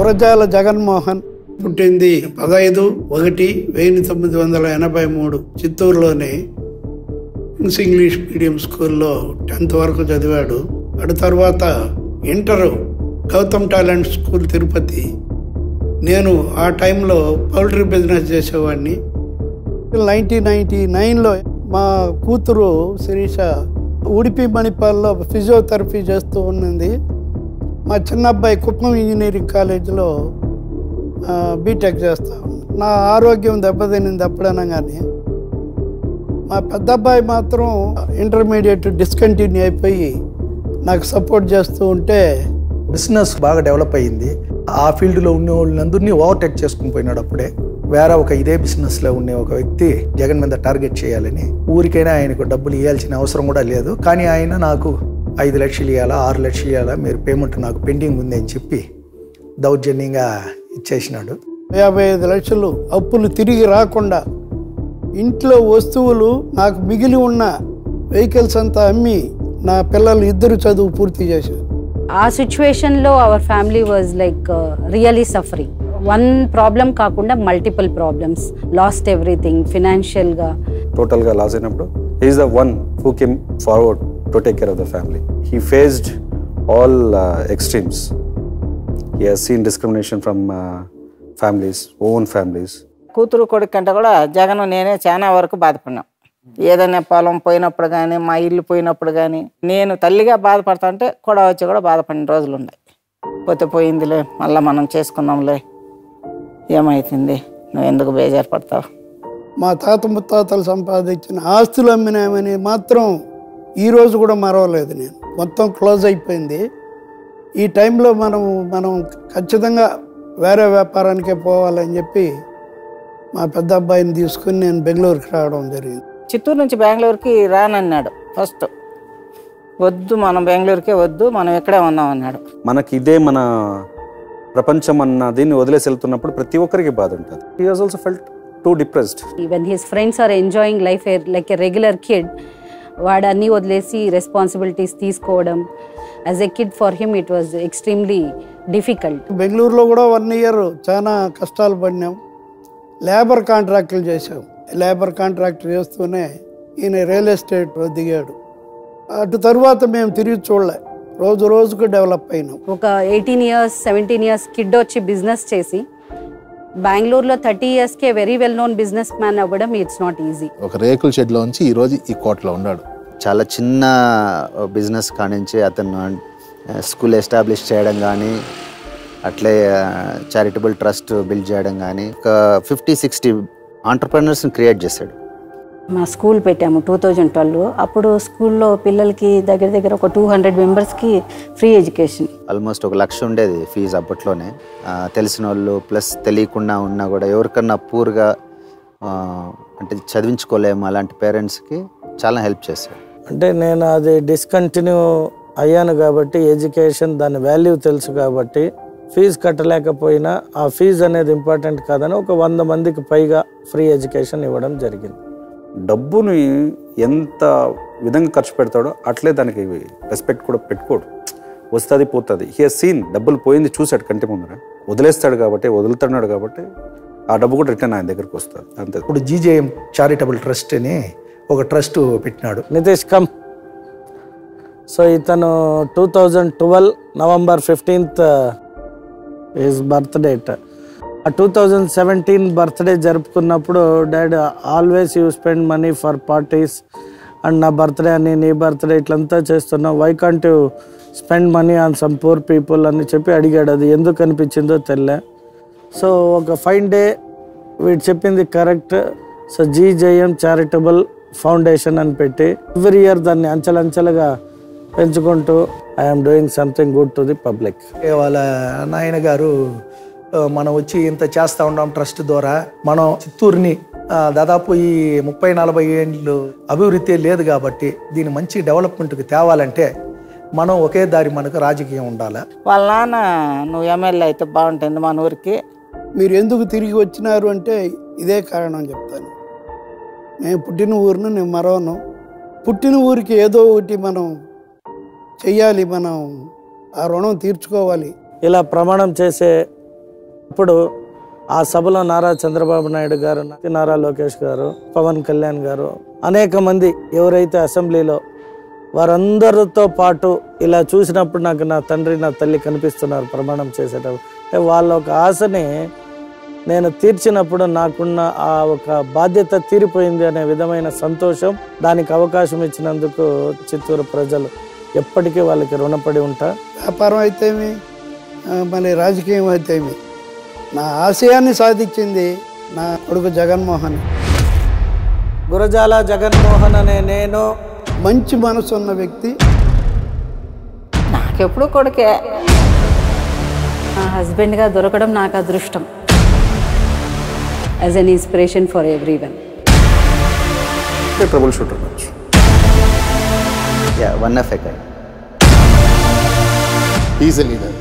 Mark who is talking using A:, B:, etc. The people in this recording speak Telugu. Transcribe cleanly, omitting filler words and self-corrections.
A: గురజాల జగన్మోహన్ పుట్టింది 15/1/1983 చిత్తూరులోని ఇంగ్లీష్ మీడియం స్కూల్లో 10th వరకు చదివాడు. అటు తర్వాత inter Gautam talent school Tirupati. నేను ఆ టైంలో పౌల్ట్రీ బిజినెస్ చేసేవాడిని. 1999లో మా కూతురు శిరీష ఉడిపి మణిపాల్లో ఫిజియోథెరపీ చేస్తూ ఉన్నది. మా చిన్న అబ్బాయి కుప్పం ఇంజనీరింగ్ కాలేజీలో బీటెక్ చేస్తా. నా ఆరోగ్యం దెబ్బతినింది ఎప్పుడైనా కానీ. మా పెద్ద అబ్బాయి మాత్రం ఇంటర్మీడియట్ డిస్కంటిన్యూ అయిపోయి నాకు సపోర్ట్ చేస్తూ ఉంటే
B: బిజినెస్ బాగా డెవలప్ అయ్యింది. ఆ ఫీల్డ్లో ఉన్న వాళ్ళందరినీ ఓవర్టేక్ చేసుకుని పోయినాడు. అప్పుడే వేరే ఒక ఇదే బిజినెస్లో ఉండే ఒక వ్యక్తి జగన్ మీద టార్గెట్ చేయాలని, ఊరికైనా ఆయనకు డబ్బులు ఇవ్వాల్సిన అవసరం కూడా లేదు, కానీ ఆయన నాకు 5 లక్షలు ఇవ్వాలా 6 లక్షలు ఇవ్వాలా, మీరు పేమెంట్ నాకు పెండింగ్ ఉంది అని చెప్పి దౌర్జన్యంగా ఇచ్చేసినాడు.
A: 55 లక్షలు అప్పులు తిరిగి రాకుండా ఇంట్లో వస్తువులు నాకు మిగిలి ఉన్న వెహికల్స్ అంతా అమ్మి నా పిల్లలు 2 చదువు పూర్తి చేశారు.
C: ఆ సిచ్యువేషన్లో our family was like really suffering. One problem కాకుండా మల్టిపుల్ ప్రాబ్లమ్స్, లాస్ట్ ఎవ్రీథింగ్ ఫినాన్షియల్గా
D: టోటల్గా లాస్ అయినప్పుడు he is the one who came forward to take care of the family. He faced all extremes. He has seen discrimination from families, own families.
E: కూతురు కొడుకు కంటే కూడా జగన్ నేనే చాలా వరకు బాధపడినాం. ఏదైనా పొలం పోయినప్పుడు కానీ, మా ఇల్లు పోయినప్పుడు కానీ, నేను తల్లిగా బాధపడతా అంటే కూడా వచ్చి కూడా బాధపడిన రోజులు ఉన్నాయి. పోతే పోయిందిలే, మళ్ళీ మనం చేసుకుందాంలే, ఏమవుతుంది, నువ్వు ఎందుకు బేజారు పడతావు.
A: మా తాత ముత్తాతలు సంపాదించిన ఆస్తులు అమ్మినామని మాత్రం ఈరోజు కూడా మరవలేదు. నేను మొత్తం క్లోజ్ అయిపోయింది. ఈ టైంలో మనం ఖచ్చితంగా వేరే వ్యాపారానికే పోవాలని చెప్పి మా పెద్ద అబ్బాయిని తీసుకుని నేను బెంగళూరుకి రావడం జరిగింది.
E: చిత్తూరు నుంచి బెంగళూరుకి రానన్నాడు ఫస్ట్. వద్దు, మనం బెంగళూరుకే వద్దు, మనం ఇక్కడే ఉన్నాం అన్నాడు.
D: మనకి ఇదే మన ప్రపంచం అన్న దీన్ని వదిలేసి వెళ్తున్నప్పుడు ప్రతి ఒక్కరికి బాధ ఉంటుంది. He has also felt too depressed.
C: Even his friends are enjoying life like a regular kid, వాడు అన్నీ వదిలేసి రెస్పాన్సిబిలిటీస్ తీసుకోవడం as a kid for him it was extremely difficult.
A: బెంగళూరులో కూడా 1 year చాలా కష్టాలు పడినాం. లేబర్ కాంట్రాక్టులు చేసాం. లేబర్ కాంట్రాక్ట్ చేస్తూనే ఈయన రియల్ ఎస్టేట్ దిగాడు. అటు తర్వాత మేము తిరిగి చూడలే, రోజు రోజుకు డెవలప్ అయినాం.
C: ఒక 18 years 17 years కిడ్ వచ్చి బిజినెస్ చేసి బెంగళూరులో 30 yearsకే very well known businessman అవ్వడం ఇట్స్ నాట్ ఈజీ.
F: ఒక రేకుల షెడ్లో నుంచి ఈరోజు ఈ కోటలో ఉన్నాడు.
G: చాలా చిన్న బిజినెస్ కానించి అతను స్కూల్ ఎస్టాబ్లిష్ చేయడం కానీ, అట్లే చారిటబుల్ ట్రస్ట్ బిల్డ్ చేయడం కానీ, ఒక 50-60 ఆంటర్‌ప్రెన్యూర్స్ని క్రియేట్ చేశాడు.
C: మా స్కూల్ పెట్టాము 2012. అప్పుడు స్కూల్లో పిల్లలకి దగ్గర దగ్గర ఒక 200 మెంబర్స్కి ఫ్రీ ఎడ్యుకేషన్.
G: ఆల్మోస్ట్ 1 లక్ష ఉండేది ఫీజు అప్పట్లోనే. తెలిసిన వాళ్ళు ప్లస్ తెలియకుండా ఉన్నా కూడా ఎవరికన్నా పూర్గా అంటే చదివించుకోలేము అలాంటి పేరెంట్స్కి చాలా హెల్ప్ చేశాడు.
B: అంటే నేను అది డిస్కంటిన్యూ అయ్యాను కాబట్టి ఎడ్యుకేషన్ దాని వాల్యూ తెలుసు కాబట్టి ఫీజు కట్టలేకపోయినా ఆ ఫీజు అనేది ఇంపార్టెంట్ కాదని ఒక 100 మందికి పైగా ఫ్రీ ఎడ్యుకేషన్ ఇవ్వడం జరిగింది.
D: డబ్బుని ఎంత విధంగా ఖర్చు పెడతాడో అట్లే దానికి రెస్పెక్ట్ కూడా పెట్టుకోడు. వస్తుంది పోతుంది. హీ హాస్ సీన్ డబ్బులు పోయింది చూశాడు కంటి ముందర. వదిలేస్తాడు కాబట్టి, వదులుతున్నాడు కాబట్టి ఆ డబ్బు కూడా రిటర్న్ ఆయన దగ్గరికి వస్తుంది అంతే.
B: ఇప్పుడు జీజేఎం చారిటబుల్ ట్రస్ట్ అని ఒక ట్రస్ట్ పెట్టినాడు. నితీష్ కమ్. సో ఇతను 2012 November 15th is birth date. ఆ 2017 బర్త్డే జరుపుకున్నప్పుడు daddy always you spend money for parties and నా బర్త్డే అని, నీ బర్త్డే ఇట్లంతా చేస్తున్నావు, why can't you spend money on some poor people అని చెప్పి అడిగాడు. అది ఎందుకు అనిపించిందో తెలియలే. సో ఒక ఫైన్ డే వీడు చెప్పింది correct. So GJM charitable foundation అని పెట్టి ఎవ్రీ ఇయర్ దాన్ని అంచెలంచెలుగా పెంచుకుంటూ I'm doing something good to the public. వాళ్ళ నాయన గారు మనం వచ్చి ఇంత చేస్తూ ఉన్నాం ట్రస్ట్ ద్వారా, మనం చిత్తూరుని దాదాపు ఈ 30-40 ఏళ్ళు అభివృద్ధి లేదు కాబట్టి దీని మంచి డెవలప్మెంట్కి తేవాలంటే మనం ఒకే దారి, మనకు రాజకీయం ఉండాలి.
E: వాళ్ళ నాన్న నువ్వు ఎమ్మెల్యే అయితే బాగుంటుంది మన ఊరికి.
A: మీరు ఎందుకు తిరిగి వచ్చినారు అంటే ఇదే కారణం చెప్తాను. నేను పుట్టిన ఊరిని నేను మరవను. పుట్టిన ఊరికి ఏదో ఒకటి మనం చెయ్యాలి, మనం ఆ రుణం తీర్చుకోవాలి.
B: ఇలా ప్రమాణం చేసే ఇప్పుడు ఆ సభలో నారా చంద్రబాబు నాయుడు గారు, నారా లోకేష్ గారు, పవన్ కళ్యాణ్ గారు, అనేక మంది ఎవరైతే అసెంబ్లీలో వారందరితో పాటు ఇలా చూసినప్పుడు నాకు నా తండ్రి నా తల్లి కనిపిస్తున్నారు ప్రమాణం చేసేటప్పుడు. వాళ్ళ ఒక ఆశని నేను తీర్చినప్పుడు నాకున్న ఆ ఒక బాధ్యత తీరిపోయింది అనే విధమైన సంతోషం, దానికి అవకాశం ఇచ్చినందుకు చిత్తూరు ప్రజలు ఎప్పటికీ వాళ్ళకి రుణపడి ఉంటా.
A: వ్యాపారం అయితేమి మళ్ళీ రాజకీయం అయితేమి నా ఆశయాన్ని సాధించింది నా కొడుకు జగన్మోహన్.
B: గురజాల జగన్మోహన్ అనే నేను
A: మంచి మనసు ఉన్న వ్యక్తి.
E: నాకెప్పుడు కొడుకే.
C: నా హస్బెండ్గా దొరకడం నాకు అదృష్టం. As an inspiration for everyone.
D: Troubleshooter వచ్చు.
G: One of a kind.
F: Is a leader.